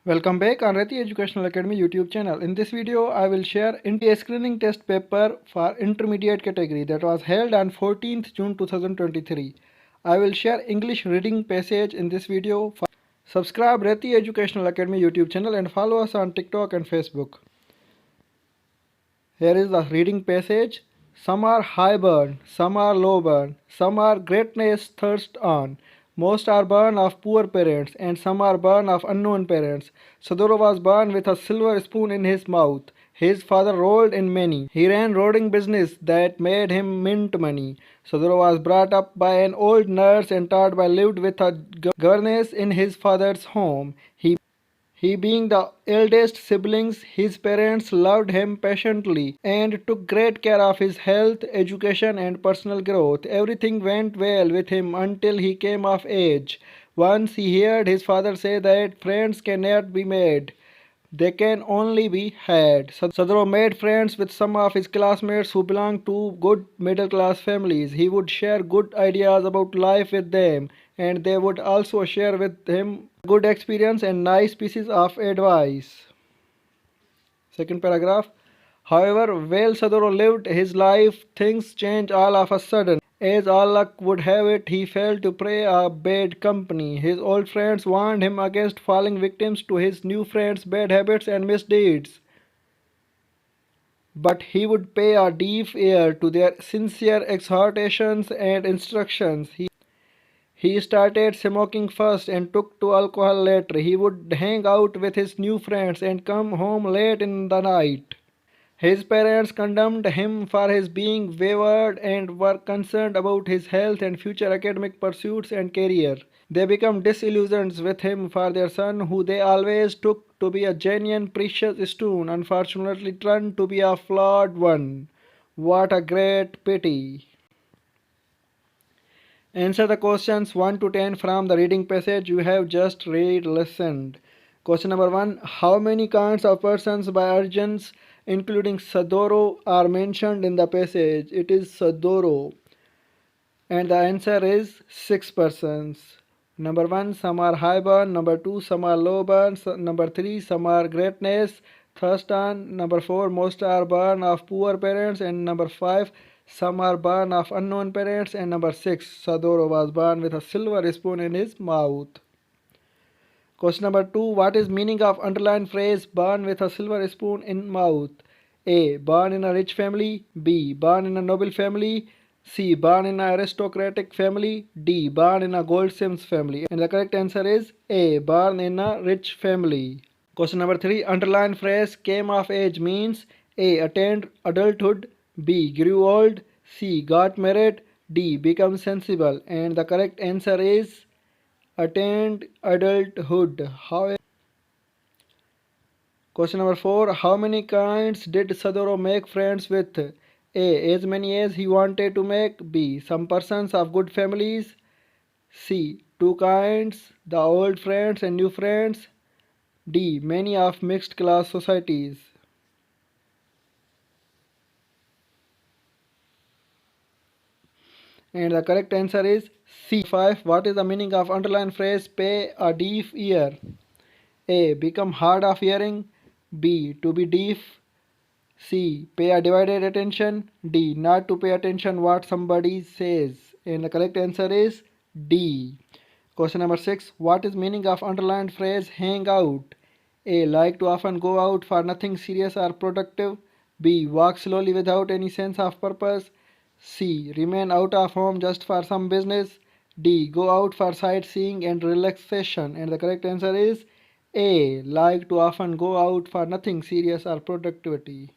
Welcome back on Reti Educational Academy YouTube channel. In this video, I will share a screening test paper for intermediate category that was held on 14th June 2023. I will share English reading passage in this video. Subscribe Reti Educational Academy YouTube channel and follow us on TikTok and Facebook. Here is the reading passage. Some are high burn, some are low burn, some are greatness thirst on. Most are born of poor parents, and some are born of unknown parents. Sadhguru was born with a silver spoon in his mouth. His father rolled in many. He ran roading business that made him mint money. Sadhguru was brought up by an old nurse and taught by lived with a governess in his father's home. He being the eldest siblings, his parents loved him passionately and took great care of his health, education and personal growth. Everything went well with him until he came of age. Once he heard his father say that friends cannot be made, they can only be had. Sadhguru made friends with some of his classmates who belonged to good middle class families. He would share good ideas about life with them, and they would also share with him good experience and nice pieces of advice. Second paragraph. However, while Sadhguru lived his life, things changed all of a sudden. As all luck would have it, he fell to prey a bad company. His old friends warned him against falling victims to his new friends' bad habits and misdeeds. But he would pay a deaf ear to their sincere exhortations and instructions. He started smoking first and took to alcohol later. He would hang out with his new friends and come home late in the night. His parents condemned him for his being wayward and were concerned about his health and future academic pursuits and career. They became disillusioned with him for their son, who they always took to be a genuine precious stone, unfortunately turned to be a flawed one. What a great pity. Answer the questions 1 to 10 from the reading passage you have just read listened. Question number 1. How many kinds of persons by Arjans including Sadhguru are mentioned in the passage? It is Sadhguru. And the answer is 6 persons. Number 1, some are high born. Number 2, some are low born. Number 3, some are greatness thirst on. Number 4, most are born of poor parents. And number 5, some are born of unknown parents. And number 6, Sadhguru was born with a silver spoon in his mouth. Question number 2. What is meaning of underlined phrase born with a silver spoon in mouth? A. Born in a rich family. B. Born in a noble family. C. Born in an aristocratic family. D. Born in a goldsmith's family. And the correct answer is A. Born in a rich family. Question number 3. Underlined phrase came of age means A. Attained adulthood. B. Grew old. C. Got married. D. Become sensible. And the correct answer is attained adulthood. Question number 4. How many kinds did Sadhguru make friends with? A. As many as he wanted to make. B. Some persons of good families. C. Two kinds, the old friends and new friends. D. Many of mixed class societies. And the correct answer is C. 5. What is the meaning of underlined phrase pay a deaf ear? A. Become hard of hearing. B. To be deaf. C. Pay a divided attention. D. Not to pay attention what somebody says. And the correct answer is D. Question number 6. What is meaning of underlined phrase hang out? A. Like to often go out for nothing serious or productive. B. Walk slowly without any sense of purpose. C. Remain out of home just for some business. D. Go out for sightseeing and relaxation. And the correct answer is A. Like to often go out for nothing serious or productivity.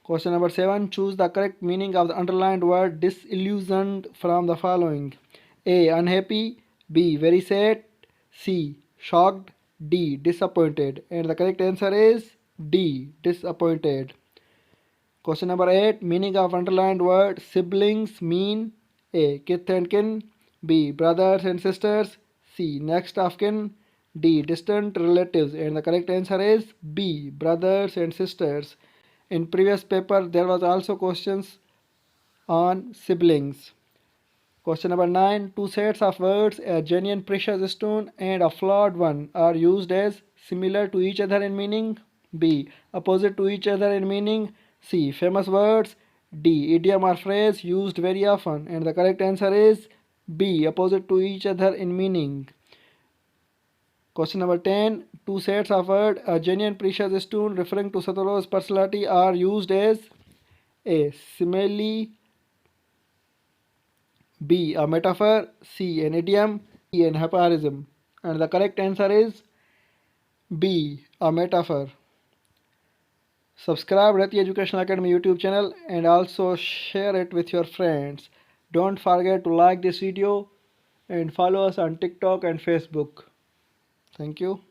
Question number 7. Choose the correct meaning of the underlined word disillusioned from the following. A. Unhappy. B. Very sad. C. Shocked. D. Disappointed. And the correct answer is D. Disappointed. Question number 8. Meaning of underlined word siblings mean A. Kith and kin. B. Brothers and sisters. C. Next of kin. D. Distant relatives. And the correct answer is B. Brothers and sisters. In previous paper there was also questions on siblings. Question number 9. Two sets of words, a genuine precious stone and a flawed one, are used as similar to each other in meaning. B. Opposite to each other in meaning. C. Famous words. D. Idiom or phrase used very often. And the correct answer is B. Opposite to each other in meaning. Question number 10. Two sets of words, a genuine precious stone referring to Satoru's personality, are used as A. Simile. B. A metaphor. C. An idiom. D. An aphorism. And the correct answer is B. A metaphor. Subscribe Reti Educational Academy YouTube channel and also share it with your friends. Don't forget to like this video and follow us on TikTok and Facebook. Thank you.